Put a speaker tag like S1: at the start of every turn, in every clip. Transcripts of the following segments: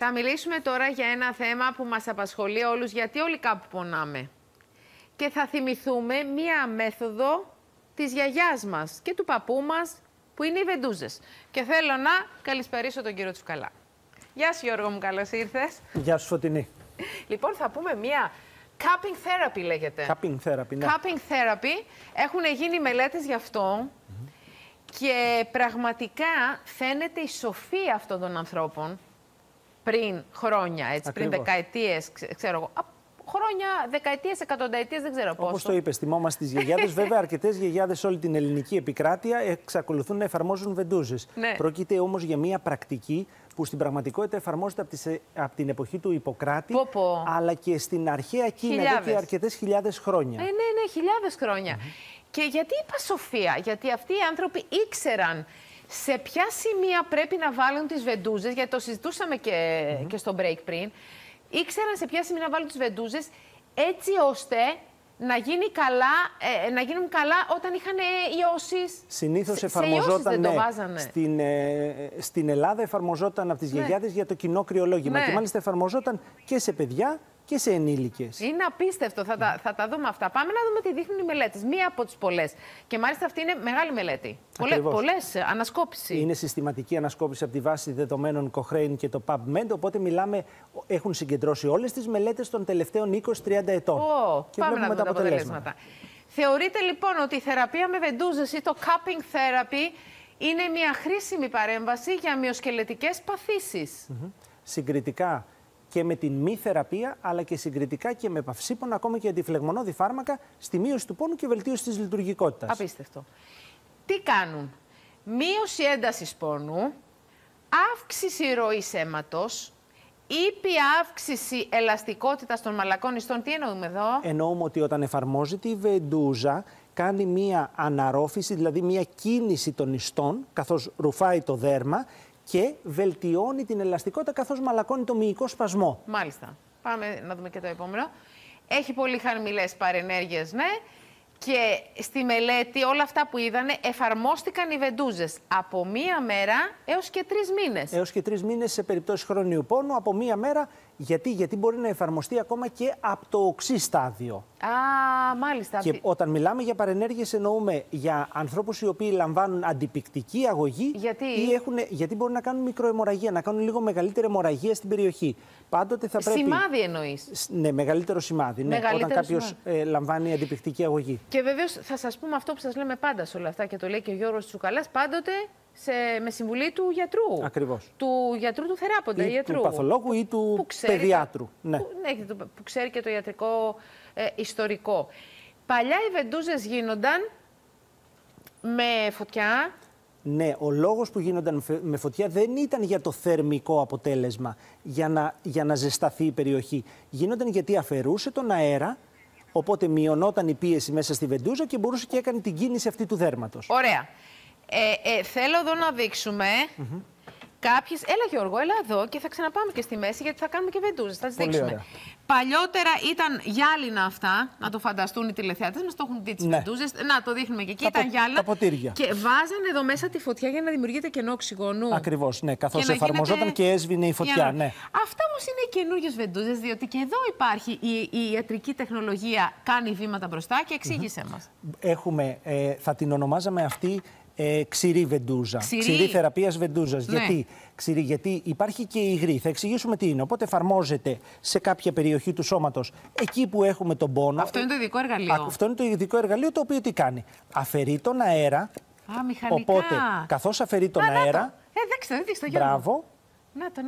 S1: Θα μιλήσουμε τώρα για ένα θέμα που μας απασχολεί όλους, γιατί όλοι κάπου πονάμε. Και θα θυμηθούμε μία μέθοδο της γιαγιάς μας και του παππού μας, που είναι οι βεντούζες. Και θέλω να καλησπερίσω τον κύριο Τσουκαλά. Γεια σου Γιώργο μου, καλώς ήρθες.
S2: Γεια σου Φωτεινή.
S1: Λοιπόν, θα πούμε μία cupping therapy λέγεται.
S2: Cupping therapy, ναι.
S1: Cupping therapy. Έχουν γίνει μελέτες γι' αυτό. Και πραγματικά φαίνεται η σοφία αυτών των ανθρώπων πριν χρόνια, έτσι,
S2: Ακριβώς.
S1: πριν δεκαετίες, ξέρω εγώ. Χρόνια, δεκαετίες, εκατονταετίες, δεν ξέρω πόσο.
S2: Όπως το είπες, θυμόμαστε τις γιαγιάδες. Βέβαια, αρκετές γιαγιάδες σε όλη την ελληνική επικράτεια εξακολουθούν να εφαρμόζουν βεντούζες.
S1: Ναι.
S2: Πρόκειται όμως για μια πρακτική που στην πραγματικότητα εφαρμόζεται από την εποχή του Ιπποκράτη, αλλά και στην αρχαία Κίνα, εδώ και αρκετές χιλιάδες χρόνια.
S1: Ναι, χιλιάδες χρόνια. Και γιατί είπα σοφία? Γιατί αυτοί οι άνθρωποι ήξεραν σε ποια σημεία πρέπει να βάλουν τις βεντούζες, γιατί το συζητούσαμε και στο break πριν. Ήξεραν σε ποια σημεία να βάλουν τις βεντούζες, έτσι ώστε να γίνουν καλά όταν είχαν ιώσεις.
S2: Συνήθως εφαρμοζόταν, στην Ελλάδα εφαρμοζόταν από τις γιαγιάδες για το κοινό κρυολόγημα. Και μάλιστα εφαρμοζόταν και σε παιδιά και σε ενήλικες.
S1: Είναι απίστευτο. Θα τα δούμε αυτά. Πάμε να δούμε τι δείχνουν οι μελέτες. Μία από τις πολλές. Και μάλιστα αυτή είναι μεγάλη μελέτη. Πολλές ανασκόπηση.
S2: Είναι συστηματική ανασκόπηση από τη βάση δεδομένων Cochrane και το PubMed. Οπότε έχουν συγκεντρώσει όλες τις μελέτες των τελευταίων 20-30 ετών.
S1: Και πάμε να δούμε τα αποτελέσματα. Θεωρείται λοιπόν ότι η θεραπεία με βεντούζες ή το cupping therapy είναι μια χρήσιμη παρέμβαση για μυοσκελετικές παθήσεις.
S2: Συγκριτικά και με την μη θεραπεία, αλλά και συγκριτικά και με παυσίπονα, ακόμα και αντιφλεγμονώδη φάρμακα, στη μείωση του πόνου και βελτίωση της λειτουργικότητας.
S1: Απίστευτο. Τι κάνουν? Μείωση έντασης πόνου, αύξηση ροής αίματος, ήπια αύξηση ελαστικότητας των μαλακών ιστών. Τι εννοούμε εδώ?
S2: Εννοούμε ότι όταν εφαρμόζεται η βεντούζα, κάνει μία αναρρόφηση, δηλαδή μία κίνηση των ιστών, καθώς ρουφάει το δέρμα, και βελτιώνει την ελαστικότητα καθώς μαλακώνει το μυϊκό σπασμό.
S1: Μάλιστα. Πάμε να δούμε και το επόμενο. Έχει πολύ χαμηλές παρενέργειες, ναι. Και στη μελέτη όλα αυτά που είδανε εφαρμόστηκαν οι βεντούζες από 1 μέρα έως και 3 μήνες.
S2: Έως και 3 μήνες σε περιπτώσεις χρόνιου πόνου, από 1 μέρα. Γιατί μπορεί να εφαρμοστεί ακόμα και από το οξύ στάδιο.
S1: Μάλιστα.
S2: Και όταν μιλάμε για παρενέργειες, εννοούμε για ανθρώπους οι οποίοι λαμβάνουν αντιπικτική αγωγή. Γιατί μπορούν να κάνουν μικροαιμορραγία, να κάνουν λίγο μεγαλύτερη αιμορραγία στην περιοχή. Πάντοτε θα πρέπει.
S1: Σημάδι εννοείς?
S2: Ναι, μεγαλύτερο σημάδι. Όταν κάποιος λαμβάνει αντιπικτική αγωγή.
S1: Και βεβαίως θα σας πούμε αυτό που σας λέμε πάντα σε όλα αυτά και το λέει και ο Γιώργος Τσουκαλάς πάντοτε. Με συμβουλή του γιατρού.
S2: Ακριβώς.
S1: Του γιατρού, του θεράποντα,
S2: του παθολόγου ή του παιδιάτρου.
S1: Που ξέρει και το ιατρικό ιστορικό. Παλιά οι βεντούζες γίνονταν με φωτιά.
S2: Ναι, ο λόγος που γίνονταν με φωτιά δεν ήταν για το θερμικό αποτέλεσμα, για να ζεσταθεί η περιοχή. Γίνονταν γιατί αφαιρούσε τον αέρα, οπότε μειωνόταν η πίεση μέσα στη βεντούζα και μπορούσε και έκανε την κίνηση αυτή του δέρματος.
S1: Ωραία. Θέλω εδώ να δείξουμε κάποιες. Έλα Γιώργο, έλα εδώ και θα ξαναπάμε και στη μέση γιατί θα κάνουμε και βεντούζες. Θα τις δείξουμε. Ωραία. Παλιότερα ήταν γυάλινα αυτά, να το φανταστούν οι τηλεθεατές μας, το έχουν δει τις βεντούζες. Να το δείχνουμε και εκεί, ήταν γυάλινα.
S2: Τα ποτήρια.
S1: Και βάζανε εδώ μέσα τη φωτιά για να δημιουργείται κενό οξυγόνου.
S2: Ακριβώς, ναι, καθώς εφαρμοζόταν και έσβηνε η φωτιά. Ναι.
S1: Αυτά όμως είναι οι καινούργιες βεντούζες, διότι και εδώ υπάρχει η ιατρική τεχνολογία, κάνει βήματα μπροστά και εξήγησέ μας.
S2: Θα την ονομάζαμε αυτή ξηρή βεντούζα. Ξηρή θεραπείας βεντούζας.
S1: Ναι.
S2: Γιατί υπάρχει και η υγρή. Θα εξηγήσουμε τι είναι. Οπότε εφαρμόζεται σε κάποια περιοχή του σώματος, εκεί που έχουμε τον πόνο.
S1: Αυτό είναι το ειδικό εργαλείο.
S2: Αυτό είναι το ειδικό εργαλείο, το οποίο τι κάνει? Αφαιρεί τον αέρα.
S1: Μηχανικά.
S2: Οπότε, καθώς αφαιρεί τον αέρα.
S1: Δείξτε,
S2: μπράβο.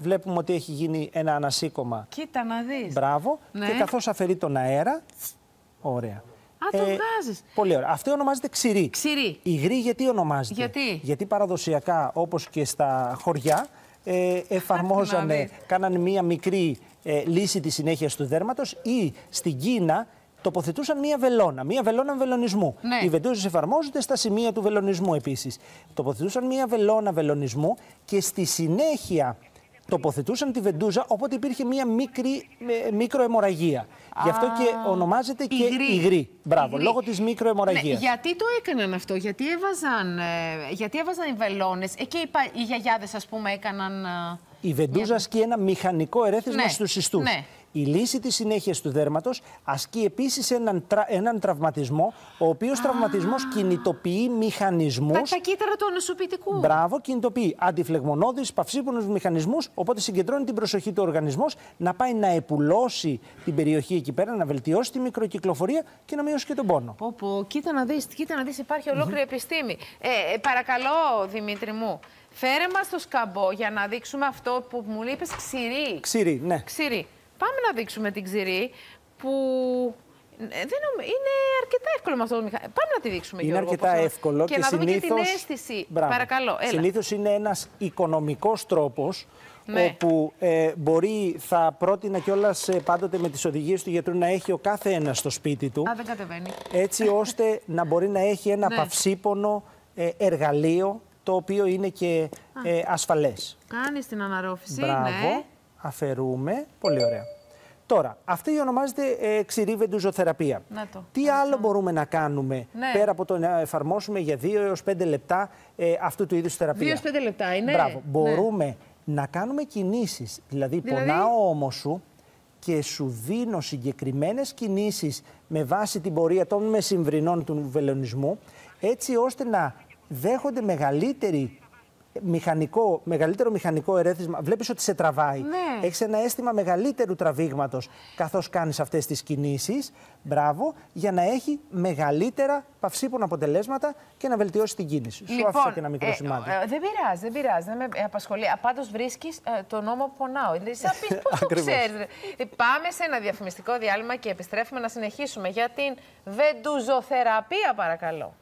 S2: Βλέπουμε ότι έχει γίνει ένα ανασήκωμα.
S1: Κοίτα να δεις.
S2: Μπράβο. Ναι. Και καθώς αφαιρεί τον αέρα. Ωραία.
S1: Το βγάζεις.
S2: Πολύ ωραία. Αυτό ονομάζεται ξηρή. Υγρή γιατί ονομάζεται? Γιατί παραδοσιακά, όπως και στα χωριά, κάνανε μία μικρή λύση της συνέχειας του δέρματος ή στην Κίνα τοποθετούσαν μία βελόνα βελονισμού.
S1: Ναι.
S2: Οι βεντούζες εφαρμόζονται στα σημεία του βελονισμού επίσης. Τοποθετούσαν μία βελόνα βελονισμού και στη συνέχεια τοποθετούσαν τη βεντούζα, οπότε υπήρχε μία μικροαιμορραγία. Γι' αυτό και ονομάζεται και υγρή. Μπράβο, λόγω της μικροαιμορραγίας.
S1: Ναι, γιατί το έκαναν αυτό, γιατί έβαζαν οι βελόνες, και οι γιαγιάδες, ας πούμε, έκαναν.
S2: Η βεντούζα ασκεί ένα μηχανικό ερέθισμα στους ιστούς.
S1: Ναι.
S2: Η λύση της συνέχειας του δέρματος ασκεί επίσης έναν τραυματισμό, ο οποίος τραυματισμός κινητοποιεί μηχανισμούς.
S1: Τα κύτταρα του νοσοποιητικού.
S2: Μπράβο, κινητοποιεί αντιφλεγμονώδεις, παυσίπονους μηχανισμούς, οπότε συγκεντρώνει την προσοχή του οργανισμού να πάει να επουλώσει την περιοχή εκεί πέρα, να βελτιώσει τη μικροκυκλοφορία και να μειώσει και τον πόνο.
S1: Κοίτα να δεις, υπάρχει ολόκληρη επιστήμη. Παρακαλώ, Δημήτρη μου, φέρε μας το σκαμπό για να δείξουμε αυτό που μου είπες, ξηρή.
S2: Ξηρή, ναι.
S1: Ξηρή. Πάμε να δείξουμε την ξηρή που είναι αρκετά εύκολο με αυτό το μηχανισμό. Πάμε να τη δείξουμε,
S2: είναι
S1: Γιώργο.
S2: αρκετά εύκολο
S1: και να δούμε και την αίσθηση.
S2: Μπράβο.
S1: Παρακαλώ, έλα.
S2: Συνήθως είναι ένας οικονομικός τρόπος, όπου θα πρότεινα κιόλας πάντοτε με τις οδηγίες του γιατρού να έχει ο κάθε ένας στο σπίτι του.
S1: Δεν κατεβαίνει.
S2: Έτσι ώστε να μπορεί να έχει ένα παυσίπονο εργαλείο, το οποίο είναι και ασφαλές.
S1: Κάνεις την αναρρόφηση.
S2: Μπράβο.
S1: Ναι.
S2: Αφαιρούμε. Πολύ ωραία. Τώρα, αυτή ονομάζεται ξηρή βεντουζοθεραπεία. Τι άλλο μπορούμε να κάνουμε πέρα από το να εφαρμόσουμε για 2 έως 5 λεπτά αυτού του είδους θεραπεία?
S1: 2 έως 5 λεπτά είναι.
S2: Μπράβο. Μπορούμε να κάνουμε κινήσεις. Δηλαδή, πονάω ο ώμος σου και σου δίνω συγκεκριμένες κινήσεις με βάση την πορεία των μεσημβρινών του βελονισμού, έτσι ώστε να δέχονται μεγαλύτερο μηχανικό ερέθισμα. Βλέπεις ότι σε τραβάει.
S1: Ναι.
S2: Έχεις ένα αίσθημα μεγαλύτερου τραβήγματος καθώς κάνεις αυτές τις κινήσεις. Μπράβο, για να έχει μεγαλύτερα παυσίπονα αποτελέσματα και να βελτιώσει την κίνηση.
S1: Λοιπόν,
S2: σου άφησα και ένα μικρό σημάδι.
S1: Δεν πειράζει, δεν με απασχολεί. Πάντως βρίσκεις τον νόμο που πονάω. Πώς το ξέρεις? Πάμε σε ένα διαφημιστικό διάλειμμα και επιστρέφουμε να συνεχίσουμε για την βεντουζοθεραπεία, παρακαλώ.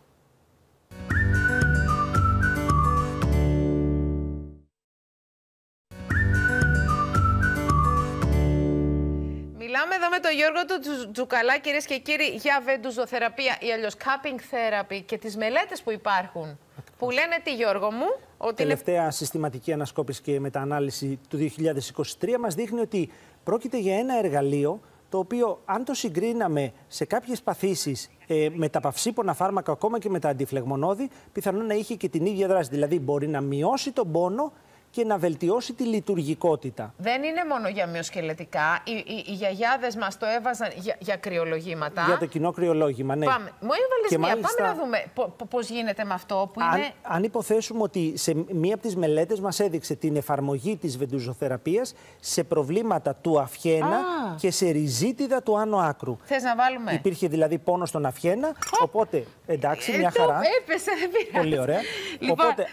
S1: Μιλάμε εδώ με τον Γιώργο του Τζουκαλά, κυρίες και κύριοι, για βεντουζοθεραπεία ή αλλιώς cupping therapy και τις μελέτες που υπάρχουν. Που λένε τι, Γιώργο μου? Ότι
S2: τελευταία συστηματική ανασκόπηση και μεταανάλυση του 2023 μας δείχνει ότι πρόκειται για ένα εργαλείο το οποίο, αν το συγκρίναμε σε κάποιες παθήσεις με τα παυσίπονα φάρμακα, ακόμα και με τα αντιφλεγμονώδη, πιθανόν να είχε και την ίδια δράση. Δηλαδή, μπορεί να μειώσει τον πόνο και να βελτιώσει τη λειτουργικότητα.
S1: Δεν είναι μόνο για μυοσκελετικά. Οι γιαγιάδες μας το έβαζαν για κρυολογήματα.
S2: Για το κοινό κρυολόγημα, ναι.
S1: Πάμε. Μου έβαλες μία. Πάμε να δούμε πώς γίνεται με αυτό που είναι.
S2: Αν υποθέσουμε ότι σε μία από τις μελέτες μας έδειξε την εφαρμογή της βεντουζοθεραπείας σε προβλήματα του αυχένα και σε ριζίτιδα του άνω άκρου.
S1: Θες να βάλουμε?
S2: Υπήρχε δηλαδή πόνο στον αυχένα, οπότε εντάξει, μια χαρά.
S1: Έπεσε, δεν πειράζει.
S2: Πολύ ωραία.
S1: Λοιπόν,
S2: οπότε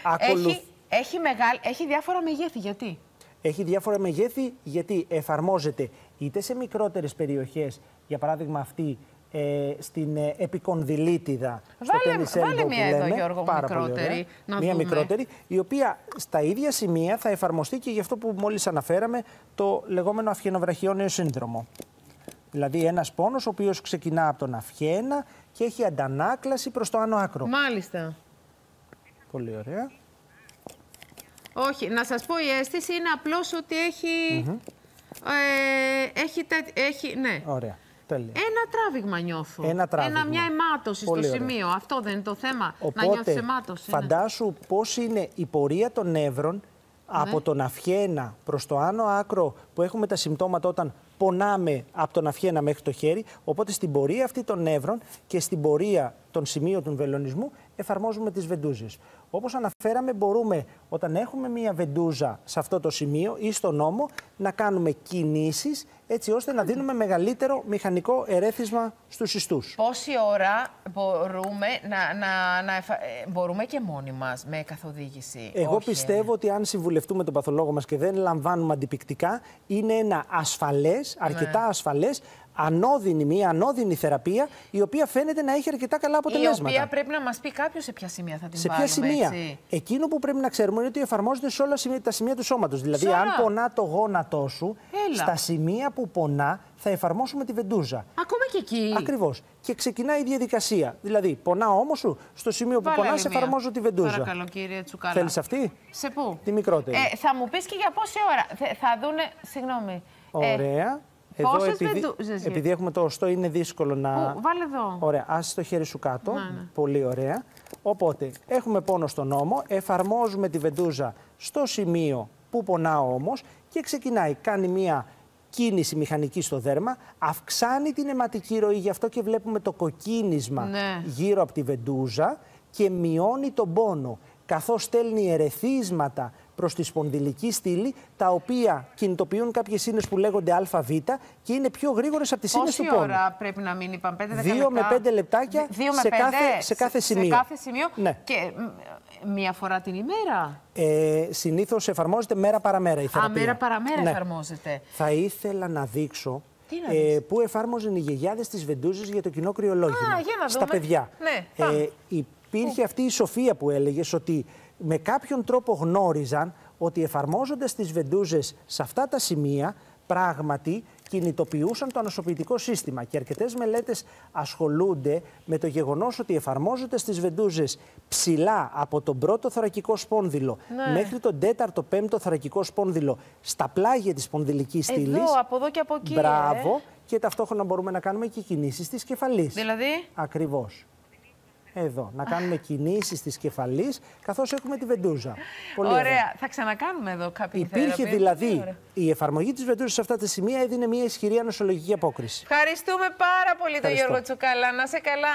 S1: έχει διάφορα μεγέθη. Γιατί?
S2: Έχει διάφορα μεγέθη γιατί εφαρμόζεται είτε σε μικρότερες περιοχές, για παράδειγμα αυτή στην επικονδυλίτιδα, στο τένις έλμπο που λέμε.
S1: Εδώ, Γιώργο, μικρότερη.
S2: Μία μικρότερη, η οποία στα ίδια σημεία θα εφαρμοστεί και γι' αυτό που μόλις αναφέραμε, το λεγόμενο αυχενοβραχιόνιο σύνδρομο. Δηλαδή ένας πόνος ο οποίος ξεκινά από τον αυχένα και έχει αντανάκλαση προς το άνω άκρο.
S1: Μάλιστα.
S2: Πολύ ωραία.
S1: Όχι, να σας πω, η αίσθηση είναι απλώς ότι έχει... ναι.
S2: Ωραία, τέλεια.
S1: Ένα τράβηγμα νιώθω. Μια αιμάτωση στο σημείο. Αυτό δεν είναι το θέμα?
S2: Οπότε,
S1: να νιώθεις αιμάτωση.
S2: Φαντάσου πώς είναι η πορεία των νεύρων από τον αυχένα προς το άνω άκρο που έχουμε τα συμπτώματα όταν πονάμε από τον αυχένα μέχρι το χέρι. Οπότε στην πορεία αυτή των νεύρων και στην πορεία των σημείων του βελονισμού εφαρμόζουμε τις βεντούζες. Όπως αναφέραμε, μπορούμε όταν έχουμε μία βεντούζα σε αυτό το σημείο ή στον ώμο να κάνουμε κινήσεις έτσι ώστε να δίνουμε μεγαλύτερο μηχανικό ερέθισμα στους ιστούς.
S1: Πόση ώρα μπορούμε και μόνοι μας με καθοδήγηση?
S2: Εγώ πιστεύω ότι αν συμβουλευτούμε τον παθολόγο μας και δεν λαμβάνουμε αντιπικτικά, είναι ένα ασφαλές, αρκετά ασφαλές, μια ανώδυνη θεραπεία, η οποία φαίνεται να έχει αρκετά καλά αποτελέσματα.
S1: Η οποία πρέπει να μας πει κάποιος σε ποια σημεία θα την
S2: βάλουμε. Σε ποια σημεία?
S1: Έτσι.
S2: Εκείνο που πρέπει να ξέρουμε είναι ότι εφαρμόζεται σε όλα τα σημεία του σώματος. Δηλαδή, αν πονά το γόνατό σου, στα σημεία που πονά θα εφαρμόσουμε τη βεντούζα.
S1: Ακόμα και εκεί.
S2: Ακριβώς. Και ξεκινάει η διαδικασία. Δηλαδή, πονά όμως σου, στο σημείο που πονάς εφαρμόζω τη βεντούζα.
S1: Παρακαλώ, κύριε Τσουκαλά.
S2: Θέλεις αυτή?
S1: Σε πού?
S2: Τη μικρότερη.
S1: Θα μου πεις και για πόση ώρα. Θα δούνε. Συγγνώμη.
S2: Ωραία. Εδώ, επειδή έχουμε το οστό, είναι δύσκολο να...
S1: Βάλε εδώ.
S2: Ωραία, άσε το χέρι σου κάτω. Πολύ ωραία. Οπότε, έχουμε πόνο στον ώμο, εφαρμόζουμε τη βεντούζα στο σημείο Πού πονάω όμως, και ξεκινάει, κάνει μία κίνηση μηχανική στο δέρμα, αυξάνει την αιματική ροή, γι' αυτό και βλέπουμε το κοκκίνισμα γύρω από τη βεντούζα και μειώνει τον πόνο, καθώς στέλνει ερεθίσματα προς τη σπονδυλική στήλη, τα οποία κινητοποιούν κάποιες σύνες που λέγονται ΑΒ και είναι πιο γρήγορες από τις σύνες του πόνου.
S1: Πόση ώρα πρέπει να μείνει, είπαμε, 5-10 λεπτά?
S2: 2 με 5 λεπτάκια σε κάθε σημείο.
S1: Σε κάθε σημείο.
S2: Ναι.
S1: Και μία φορά την ημέρα?
S2: Συνήθως εφαρμόζεται μέρα παραμέρα η θεραπεία.
S1: Μέρα παραμέρα εφαρμόζεται.
S2: Θα ήθελα να δείξω πού εφάρμοζαν οι γιαγιάδες τις βεντούζες για το κοινό κρυολόγημα. Στα παιδιά.
S1: Ναι,
S2: υπήρχε αυτή η σοφία που έλεγες ότι με κάποιον τρόπο γνώριζαν ότι εφαρμόζοντας τις βεντούζες σε αυτά τα σημεία πράγματι κινητοποιούσαν το ανοσοποιητικό σύστημα. Και αρκετές μελέτες ασχολούνται με το γεγονός ότι εφαρμόζοντας τις βεντούζες ψηλά από τον πρώτο θωρακικό σπόνδυλο μέχρι τον τέταρτο, πέμπτο θωρακικό σπόνδυλο στα πλάγια της σπονδυλικής στήλης.
S1: Εδώ, από εδώ και από εκεί.
S2: Μπράβο. Και ταυτόχρονα μπορούμε να κάνουμε και κινήσεις της κεφαλής.
S1: Δηλαδή?
S2: Ακριβώς. Εδώ, να κάνουμε κινήσεις της κεφαλής, καθώς έχουμε τη βεντούζα. Πολύ
S1: ωραία. Θα ξανακάνουμε εδώ κάποια
S2: Υπήρχε δηλαδή η εφαρμογή της βεντούζας σε αυτά τα σημεία έδινε μια ισχυρή ανοσολογική απόκριση.
S1: Ευχαριστούμε πάρα πολύ τον Γιώργο Τσουκαλά. Να είσαι καλά.